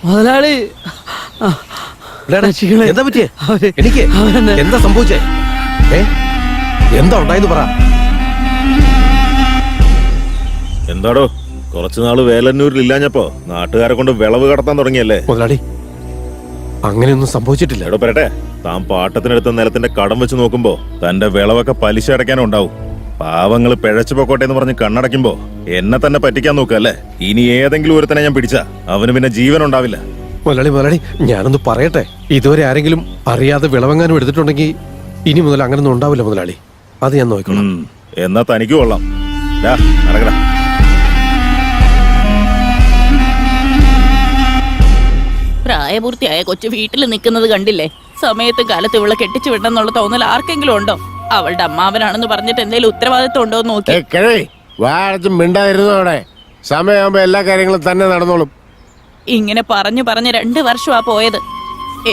മുതലാളി എന്താ പറ്റിയേ? എനിക്ക് എന്താ സംഭവിച്ചേ? എന്താ ഉണ്ടായെന്ന് പറ. എന്താടോ കുറച്ചുനാള് വേലന്നൂരിൽ ഇല്ലാഞ്ഞപ്പോ നാട്ടുകാരെ കൊണ്ട് വിളവ് കടത്താൻ തുടങ്ങിയല്ലേ? മുതലാളി അങ്ങനെയൊന്നും സംഭവിച്ചിട്ടില്ല. എടോ പറയട്ടെ, താൻ പാട്ടത്തിനെടുത്ത നിലത്തിന്റെ കടം വെച്ച് നോക്കുമ്പോ തന്റെ വിളവൊക്കെ പലിശ അടയ്ക്കാനും ഉണ്ടാവും. പാവങ്ങള് പിഴച്ചു പൊക്കോട്ടെ എന്ന് പറഞ്ഞ് കണ്ണടയ്ക്കുമ്പോ എന്നെ തന്നെ പറ്റിക്കാൻ നോക്കല്ലേ? ഇനി ഏതെങ്കിലും ഒരുത്തനെ ഞാൻ പിടിച്ച അവന് പിന്നെ ജീവൻ ഉണ്ടാവില്ല. മുതലാളി ഞാനൊന്ന് പറയട്ടെ. ഇതുവരെ ആരെങ്കിലും അറിയാതെ വിളവെങ്ങാനും എടുത്തിട്ടുണ്ടെങ്കിൽ ഇനി മുതൽ അങ്ങനൊന്നും ഉണ്ടാവില്ല മുതലാളി. അത് ഞാൻ നോക്കണം. എന്നാ തനിക്ക് കൊള്ളാം. നടക്കടാ. പ്രായപൂർത്തിയായ കൊച്ചു വീട്ടിൽ നിൽക്കുന്നത് കണ്ടില്ലേ? സമയത്തും കാലത്ത് ഇവളെ കെട്ടിച്ചു വിടണമെന്നുള്ള തോന്നൽ ആർക്കെങ്കിലും ഉണ്ടോ? അവളുടെ അമ്മാവനാണെന്ന് പറഞ്ഞിട്ട് എന്തെങ്കിലും ഉത്തരവാദിത്വം ഉണ്ടോ എന്ന് നോക്കി. വാഴച്ചും മിണ്ടായിരുന്നു. അവിടെ സമയമാകുമ്പോ എല്ലാ കാര്യങ്ങളും തന്നെ നടന്നോളും. ഇങ്ങനെ പറഞ്ഞു 2 വർഷമാ പോയത്.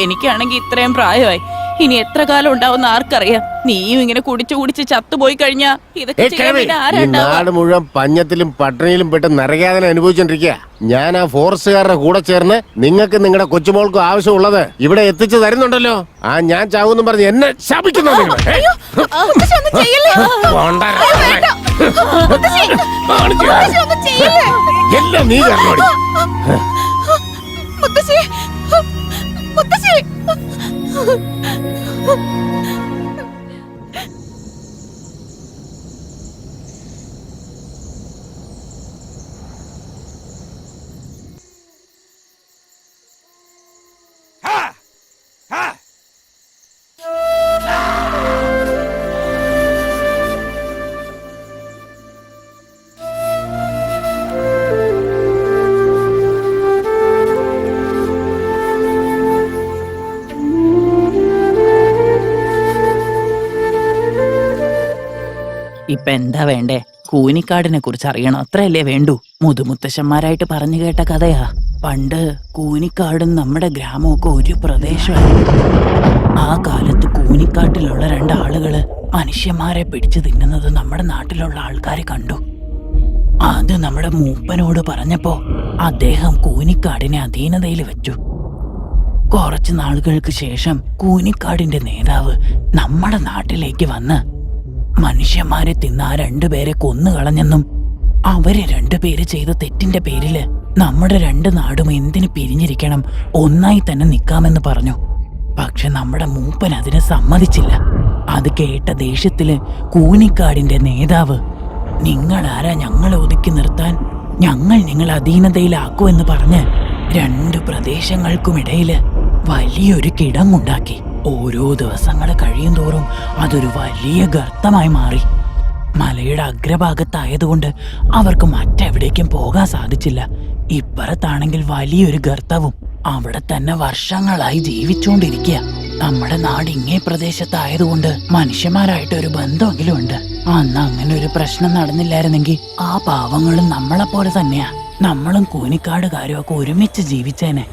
എനിക്കാണെങ്കിൽ ഇത്രയും പ്രായമായി. ഇനി എത്ര കാലം ഉണ്ടാവുന്ന ആർക്കറിയാം? നീയും ഇങ്ങനെ കുടിച്ചു ചത്തുപോയി കഴിഞ്ഞാ ഇതൊക്കെ നാട് മുഴുവൻ പഞ്ഞത്തിലും പട്ടിണിയിലും പെട്ട് നരകാതന അനുഭവിച്ചോണ്ടിരിക്കുക. ഞാൻ ആ ഫോറസ്റ്റുകാരുടെ കൂടെ ചേർന്ന് നിങ്ങൾക്ക് നിങ്ങളുടെ കൊച്ചുമോൾക്കും ആവശ്യമുള്ളത് ഇവിടെ എത്തിച്ചു തരുന്നുണ്ടല്ലോ. ഞാൻ ചാവൂന്നും പറഞ്ഞ് എന്നെ ശാപിക്കുന്നു. എല്ലാം നീ കാരണോടി. ഇപ്പൊ എന്താ വേണ്ടേ? കൂനിക്കാടിനെ കുറിച്ച് അറിയണം, അത്രയല്ലേ വേണ്ടൂ? മുതുമുത്തശ്ശന്മാരായിട്ട് പറഞ്ഞു കേട്ട കഥയാ. പണ്ട് കൂനിക്കാടും നമ്മുടെ ഗ്രാമമൊക്കെ ഒരു പ്രദേശമായിരുന്നു. ആ കാലത്ത് കൂനിക്കാട്ടിലുള്ള 2 ആളുകള് മനുഷ്യന്മാരെ പിടിച്ചു തിന്നുന്നത് നമ്മുടെ നാട്ടിലുള്ള ആൾക്കാരെ കണ്ടു. അത് നമ്മുടെ മൂപ്പനോട് പറഞ്ഞപ്പോ അദ്ദേഹം കൂനിക്കാടിനെ അധീനതയിൽ വെച്ചു. കുറച്ചു നാളുകൾക്ക് ശേഷം കൂനിക്കാടിന്റെ നേതാവ് നമ്മുടെ നാട്ടിലേക്ക് വന്ന് മനുഷ്യന്മാരെ തിന്ന ആ 2 പേരെ കൊന്നുകളഞ്ഞെന്നും അവര് 2 പേര് ചെയ്ത തെറ്റിന്റെ പേരില് നമ്മുടെ 2 നാടും എന്തിനു പിരിഞ്ഞിരിക്കണം, ഒന്നായി തന്നെ നിൽക്കാമെന്ന് പറഞ്ഞു. പക്ഷെ നമ്മുടെ മൂപ്പൻ അതിന് സമ്മതിച്ചില്ല. അത് കേട്ട ദേഷ്യത്തില് കൂനിക്കാടിന്റെ നേതാവ്, നിങ്ങളാരാ ഞങ്ങളെ ഒതുക്കി നിർത്താൻ? ഞങ്ങൾ നിങ്ങളെ അധീനതയിലാക്കുമെന്ന് പറഞ്ഞ് 2 പ്രദേശങ്ങൾക്കുമിടയില് വലിയൊരു കിടങ്ങുണ്ടാക്കി. ഓരോ ദിവസങ്ങൾ കഴിയും തോറും അതൊരു വലിയ ഗർത്തമായി മാറി. മലയുടെ അഗ്രഭാഗത്തായതുകൊണ്ട് അവർക്ക് മറ്റെവിടേക്കും പോകാൻ സാധിച്ചില്ല. ഇപ്പുറത്താണെങ്കിൽ വലിയൊരു ഗർത്തവും. അവിടെ തന്നെ വർഷങ്ങളായി ജീവിച്ചുകൊണ്ടിരിക്കുക. നമ്മുടെ നാട് ഇങ്ങേ പ്രദേശത്തായതുകൊണ്ട് മനുഷ്യന്മാരായിട്ട് ഒരു ബന്ധമെങ്കിലും ഉണ്ട്. അന്ന് അങ്ങനെ ഒരു പ്രശ്നം നടന്നില്ലായിരുന്നെങ്കിൽ ആ പാവങ്ങളും നമ്മളെപ്പോലെ തന്നെയാ. നമ്മളും കൂനിക്കാടുകാരും ഒക്കെ ഒരുമിച്ച് ജീവിച്ചേനെ.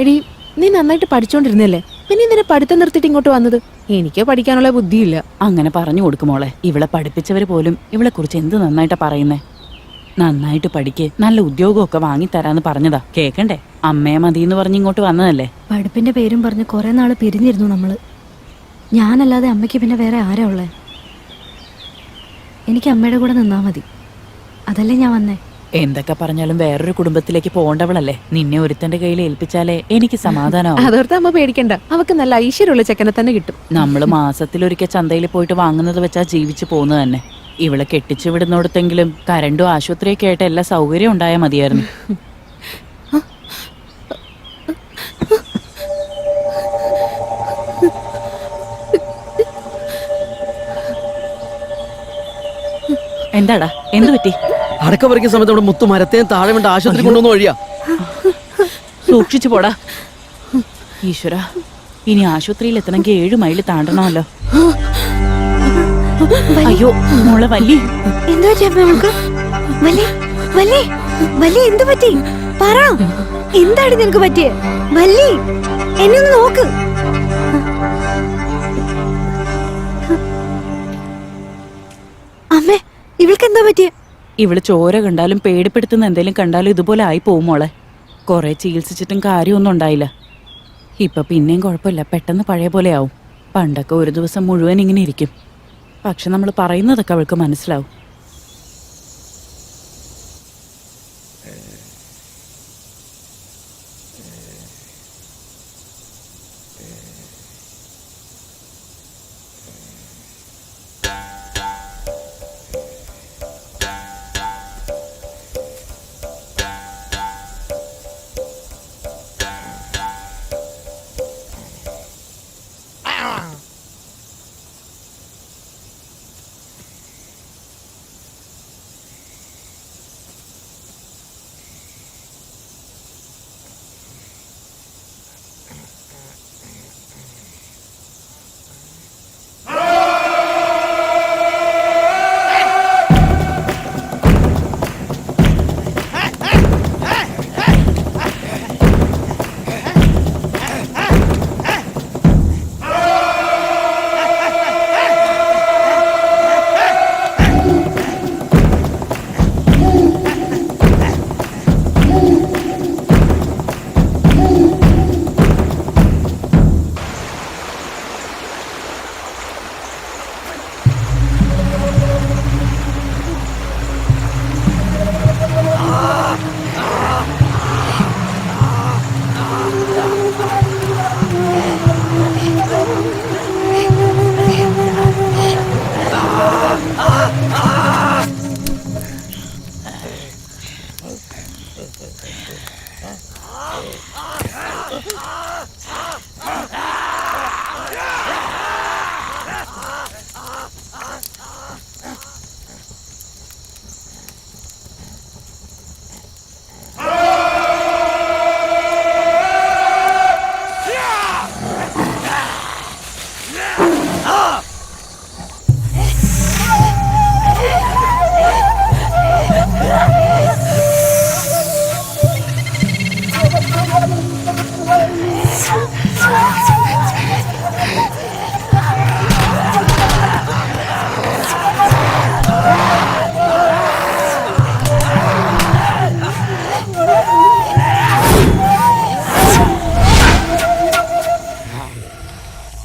എടി, നീ നന്നായിട്ട് പഠിച്ചോണ്ടിരുന്നല്ലേ, പിന്നെ ഇതിനെ പഠിത്തം നിർത്തിയിട്ട് ഇങ്ങോട്ട് വന്നത്? എനിക്ക് പഠിക്കാനുള്ള ബുദ്ധിയില്ല. അങ്ങനെ പറഞ്ഞു കൊടുക്കുമോളെ. ഇവളെ പഠിപ്പിച്ചവര് പോലും ഇവളെ കുറിച്ച് എന്ത് നന്നായിട്ടാ പറയുന്നേ. നന്നായിട്ട് പഠിക്ക്, നല്ല ഉദ്യോഗമൊക്കെ വാങ്ങിത്തരാന്ന് പറഞ്ഞതാ. കേക്കണ്ടേ? അമ്മയെ മതിയെന്ന് പറഞ്ഞ് ഇങ്ങോട്ട് വന്നതല്ലേ. പഠിപ്പിന്റെ പേരും പറഞ്ഞ് കുറെ നാള് പിരിഞ്ഞിരുന്നു നമ്മള്. ഞാനല്ലാതെ അമ്മയ്ക്ക് പിന്നെ വേറെ ആരാ ഉള്ളേ? എനിക്ക് അമ്മയുടെ കൂടെ നിന്നാ മതി, അതല്ലേ ഞാൻ വന്നേ. എന്തൊക്കെ പറഞ്ഞാലും വേറൊരു കുടുംബത്തിലേക്ക് പോകേണ്ടവളല്ലേ. നിന്നെ ഒരുത്തന്റെ കയ്യിൽ ഏൽപ്പിച്ചാലേ എനിക്ക് സമാധാനമാവും. അതോർത്ത് അമ്മ പേടിക്കണ്ട, അവക്ക് നല്ല ഐശ്വര്യമുള്ള ചെക്കനെ തന്നെ കിട്ടും. നമ്മള് മാസത്തിലൊരിക്കൽ ചന്തയിൽ പോയിട്ട് വാങ്ങുന്നത് വെച്ചാ ജീവിച്ചു പോകുന്നത് തന്നെ. ഇവളെ കെട്ടിച്ചു വിടുന്നിടത്തെങ്കിലും കരണ്ടും ആശുപത്രിയൊക്കെ ആയിട്ട് എല്ലാ സൗകര്യം ഉണ്ടായാൽ മതിയായിരുന്നു. എന്താടാ, എന്തു പറ്റി? അടക്ക പറിക്കുന്ന സമയത്ത് നമ്മുടെ മുത്തു മരത്തേയും താഴെ വേണ്ട ആശുപത്രി കൊണ്ടുവന്ന വഴിയാ. സൂക്ഷിച്ചു പോടാ. ഈശ്വര, ഇനി ആശുപത്രിയിൽ എത്തണമെങ്കിൽ 7 മൈൽ താണ്ടണമല്ലോ. അയ്യോ മോളെ വല്ലി, എന്തു പറ്റി അമ്മക്ക്? വല്ലി എന്തു പറ്റി? പറ, എന്താണ് നിനക്ക് പറ്റിയേ? വല്ലി, എന്നെ ഒന്ന് നോക്ക്. അമ്മേ, ഇവൾക്ക് എന്താ പറ്റിയേ? ഇവള് ചോര കണ്ടാലും പേടിപ്പെടുത്തുന്ന എന്തെങ്കിലും കണ്ടാലും ഇതുപോലെ ആയി പോവും മോളെ. കുറെ ചികിത്സിച്ചിട്ടും കാര്യമൊന്നും ഉണ്ടായില്ല. ഇപ്പൊ പിന്നെയും കുഴപ്പമില്ല, പെട്ടെന്ന് പഴയ പോലെ ആവും. പണ്ടൊക്കെ ഒരു ദിവസം മുഴുവൻ ഇങ്ങനെ ഇരിക്കും. പക്ഷെ നമ്മൾ പറയുന്നതൊക്കെ അവൾക്ക് മനസ്സിലാവും.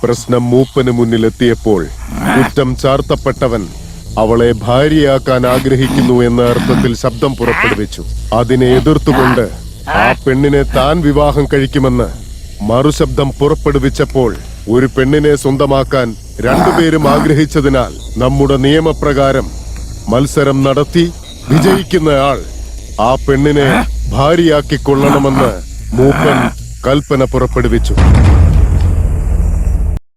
പ്രശ്നം മൂപ്പന് മുന്നിലെത്തിയപ്പോൾ കുറ്റം ചാർത്തപ്പെട്ടവൻ അവളെ ഭാര്യയാക്കാൻ ആഗ്രഹിക്കുന്നു എന്ന അർത്ഥത്തിൽ ശബ്ദം പുറപ്പെടുവിച്ചു. അതിനെ എതിർത്തുകൊണ്ട് ആ പെണ്ണിനെ താൻ വിവാഹം കഴിക്കുമെന്ന് മറുശബ്ദം പുറപ്പെടുവിച്ചപ്പോൾ ഒരു പെണ്ണിനെ സ്വന്തമാക്കാൻ രണ്ടുപേരും ആഗ്രഹിച്ചതിനാൽ നമ്മുടെ നിയമപ്രകാരം മത്സരം നടത്തി വിജയിക്കുന്നയാൾ ആ പെണ്ണിനെ ഭാര്യയാക്കിക്കൊള്ളണമെന്ന് മൂപ്പൻ കൽപ്പന പുറപ്പെടുവിച്ചു.